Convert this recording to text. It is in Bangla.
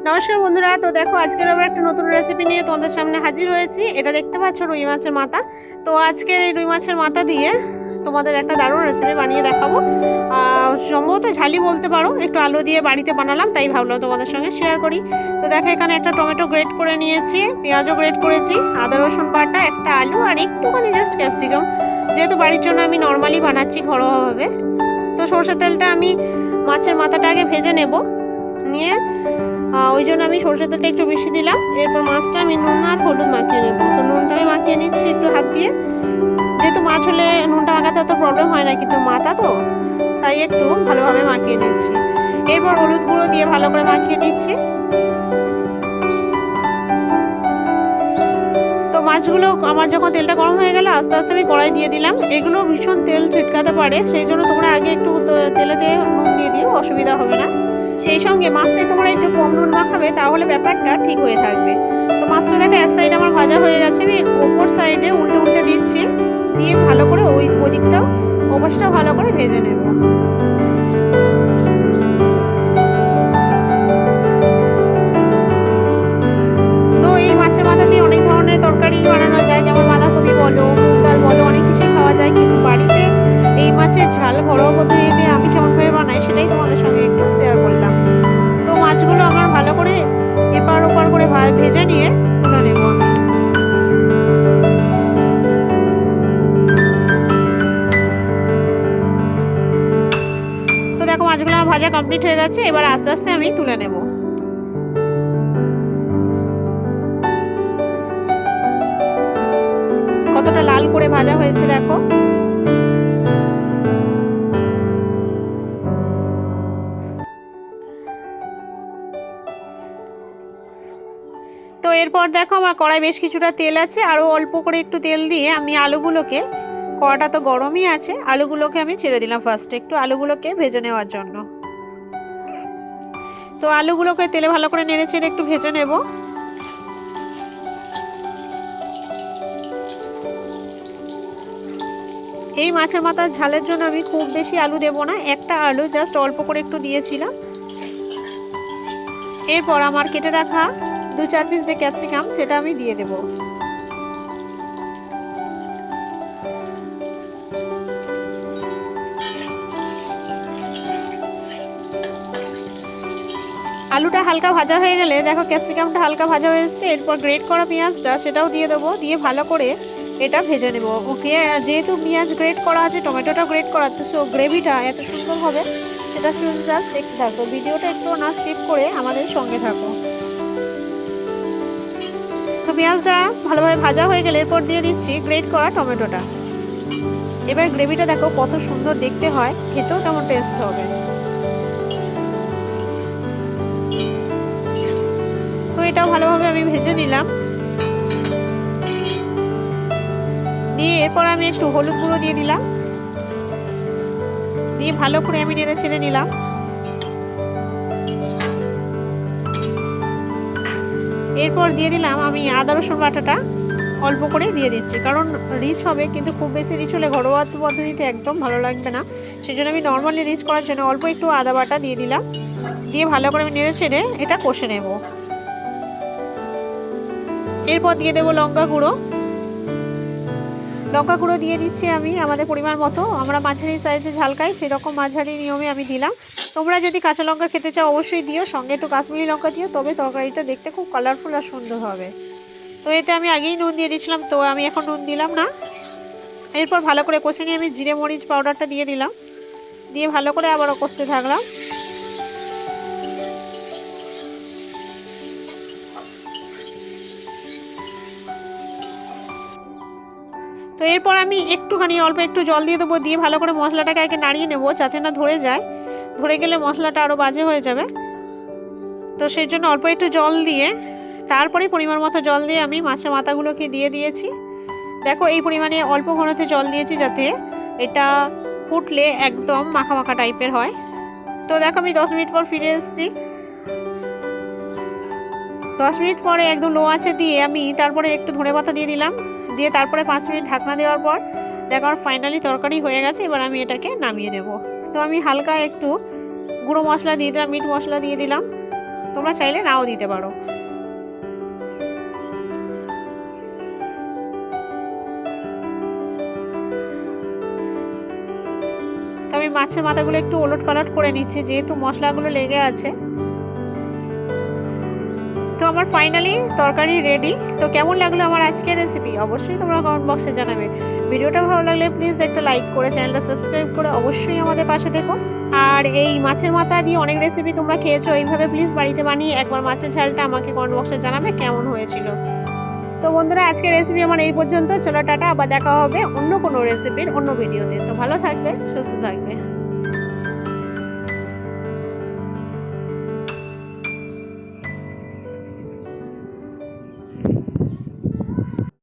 নমস্কার বন্ধুরা, তো দেখো আজকের আবার একটা নতুন রেসিপি নিয়ে তোমাদের সামনে হাজির হয়েছি। এটা দেখতে পাচ্ছ রুই মাছের মাথা। তো আজকের এই রুই মাছের মাথা দিয়ে তোমাদের একটা দারুণ রেসিপি বানিয়ে দেখাবো। সম্ভবত ঝালি বলতে পারো, একটু আলু দিয়ে বাড়িতে বানালাম তাই ভাবলাম তোমাদের সঙ্গে শেয়ার করি। তো দেখো এখানে একটা টমেটো গ্রেট করে নিয়েছি, পেঁয়াজও গ্রেট করেছি, আদা রসুন বাটা, একটা আলু আর একটুখানি জাস্ট ক্যাপসিকাম। যেহেতু বাড়ির জন্য আমি নর্মালি বানাচ্ছি ঘরোয়াভাবে। তো সরষের তেলটা আমি মাছের মাথাটা আগে ভেজে নেব, নিয়ে ওই জন্য আমি সরষের তেলটা একটু বেশি দিলাম। এরপর মাছটা আমি নুন আর হলুদ মাখিয়ে নেব। তো নুনটা আমি মাখিয়ে নিচ্ছি একটু হাত দিয়ে, যেহেতু মাছ হলে নুনটা মাখাতে অত প্রবলেম হয় না, কিন্তু মাথা তো তাই একটু ভালোভাবে মাখিয়ে নিচ্ছি। এরপর হলুদ গুঁড়ো দিয়ে ভালো করে মাখিয়ে নিচ্ছি। তো মাছগুলো আমার যখন তেলটা গরম হয়ে গেল, আস্তে আস্তে আমি কড়াই দিয়ে দিলাম। এগুলো ভীষণ তেল ছিটকাতে পারে, সেই জন্য তোমরা আগে একটু তেলেতে নুন দিয়ে দিও, অসুবিধা হবে না। সেই সঙ্গে মাছটাই তোমরা একটু কম নুন মাখাবে, তাহলে ব্যাপারটা ঠিক হয়ে থাকবে। তো মাছটা দেখো এক সাইড আমার ভাজা হয়ে গেছে, আমি ওপর সাইডে উল্টে উল্টে দিচ্ছি, দিয়ে ভালো করে ওই ওদিকটাও ওপাশটাও ভালো করে ভেজে নেব। তো এই মাছের মাথা দিয়ে অনেক ধরনের তরকারি বানানো যায়, যেমন বাঁধাকপি বলো, মুগ ডাল বলো, অনেক কিছুই খাওয়া যায়। কিন্তু বাড়িতে এই মাছের ঝাল ঘরোয়া পদ্ধতিতে আমি কেমনভাবে বানাই সেটাই তোমাদের সঙ্গে একটু শেয়ার করলাম। তো মাছগুলো আমার ভালো করে এপার ওপার করে ভেজে নিয়ে তুলে নেব আমি। তো দেখো মাছগুলো আমার ভাজা কমপ্লিট হয়ে গেছে, এবার আস্তে আস্তে আমি তুলে নেব। কতটা লাল করে ভাজা হয়েছে দেখো। তো এরপর দেখো আমার কড়াই বেশ কিছুটা তেল আছে, আরও অল্প করে একটু তেল দিয়ে আমি আলুগুলোকে, কড়াটা তো গরমই আছে, আলুগুলোকে আমি ছেড়ে দিলাম ফার্স্টে একটু আলুগুলোকে ভেজে নেওয়ার জন্য। তো আলুগুলোকে তেলে ভালো করে নেড়ে চেড়ে একটু ভেজে নেব। এই মাছের মাথার ঝালের জন্য আমি খুব বেশি আলু দেব না, একটা আলু জাস্ট অল্প করে একটু দিয়েছিলাম। এরপর আমার কেটে রাখা 2-4 পিস যে ক্যাপসিকাম সেটা আমি দিয়ে দেব। আলুটা হালকা ভাজা হয়ে গেলে দেখো ক্যাপসিকামটা হালকা ভাজা হয়ে এসেছে, এরপর গ্রেট করা পেঁয়াজটা সেটাও দিয়ে দেবো, দিয়ে ভালো করে এটা ভেজে নেব। ওকে, যেহেতু পেঁয়াজ গ্রেট করা আছে, টমেটোটা গ্রেট করা আছে, সো গ্রেভিটা এত সুন্দর হবে সেটা শুধু জাস্ট দেখতে থাকো, ভিডিওটা একটু না স্কিপ করে আমাদের সঙ্গে থাকো। তো পেঁয়াজটা ভালোভাবে ভাজা হয়ে গেলে এরপর দিয়ে দিচ্ছি গ্রেট করা টমেটোটা। এবার গ্রেভিটা দেখো কত সুন্দর দেখতে হয়, খেতেও তেমন টেস্ট হবে। তো এটাও ভালোভাবে আমি ভেজে নিলাম, নিয়ে এরপর আমি একটু হলুদ গুঁড়ো দিয়ে দিলাম, দিয়ে ভালো করে আমি নেড়ে ছেড়ে নিলাম। এরপর দিয়ে দিলাম আমি আদা রসুন বাটাটা, অল্প করে দিয়ে দিচ্ছি, কারণ রিচ হবে, কিন্তু খুব বেশি রিচ হলে ঘরোয়া পদ্ধতিতে একদম ভালো লাগবে না। সেই জন্য আমি নর্মালি রিচ করার জন্য অল্প একটু আদা বাটা দিয়ে দিলাম, দিয়ে ভালো করে আমি নেড়ে ছেড়ে এটা কষে নেব। এরপর দিয়ে দেবো লঙ্কা গুঁড়ো। লঙ্কা গুঁড়ো দিয়ে দিচ্ছি আমি আমাদের পরিমাণ মতো, আমরা মাঝারি সাইজে ঝাল খাই সেরকম মাঝারি নিয়মে আমি দিলাম। তোমরা যদি কাঁচা লঙ্কা খেতে চাও অবশ্যই দিও, সঙ্গে একটু কাশ্মীরি লঙ্কা দিও, তবে তরকারিটা দেখতে খুব কালারফুল আর সুন্দর হবে। তো এতে আমি আগেই নুন দিয়ে দিয়েছিলাম, তো আমি এখন নুন দিলাম না। এরপর ভালো করে কষে নিয়ে আমি জিরে মরিচ পাউডারটা দিয়ে দিলাম, দিয়ে ভালো করে আবারও কষতে থাকলাম। তো এরপর আমি একটুখানি অল্প একটু জল দিয়ে দেবো, দিয়ে ভালো করে মশলাটাকে আগে নাড়িয়ে নেবো যাতে না ধরে যায়, ধরে গেলে মশলাটা আরও বাজে হয়ে যাবে। তো সেই জন্য অল্প একটু জল দিয়ে তারপরে পরিমাণ মতো জল দিয়ে আমি মাছের মাথাগুলোকে দিয়ে দিয়েছি। দেখো এই পরিমাণে অল্প ঘনত্বে জল দিয়েছি যাতে এটা ফুটলে একদম মাখা মাখা টাইপের হয়। তো দেখো আমি 10 মিনিট পর ফিরে এসেছি। 10 মিনিট পরে একদম লো আঁচে দিয়ে আমি তারপরে একটু ধনেপাতা দিয়ে দিলাম, দিয়ে তারপরে 5 মিনিট ঢাকনা দেওয়ার পর দেখো আমার ফাইনালি তরকারি হয়ে গেছে। এবার আমি এটাকে নামিয়ে নেব। তো আমি হালকা একটু গুঁড়ো মশলা দিয়ে দিলাম, মিট মশলা দিয়ে দিলাম, তোমরা চাইলে নাও দিতে পারো। তো আমি মাছের মাথাগুলো একটু ওলট পালট করে নিচ্ছি যেহেতু মশলাগুলো লেগে আছে। তো আমার ফাইনালি তরকারি রেডি। তো কেমন লাগলো আমার আজকের রেসিপি অবশ্যই তোমরা কমেন্ট বক্সে জানাবে। ভিডিওটা ভালো লাগলে প্লিজ একটা লাইক করে চ্যানেলটা সাবস্ক্রাইব করে অবশ্যই আমাদের পাশে থেকো। আর এই মাছের মাথা দিয়ে অনেক রেসিপি তোমরা খেয়েছো, এইভাবে প্লিজ বাড়িতে বানিয়ে একবার মাছের ঝালটা আমাকে কমেন্ট বক্সে জানাবে কেমন হয়েছিল। তো বন্ধুরা আজকের রেসিপি আমার এই পর্যন্ত। চলো টাটা, আবার দেখা হবে অন্য কোনো রেসিপির অন্য ভিডিওতে। তো ভালো থাকবে, সুস্থ থাকবে।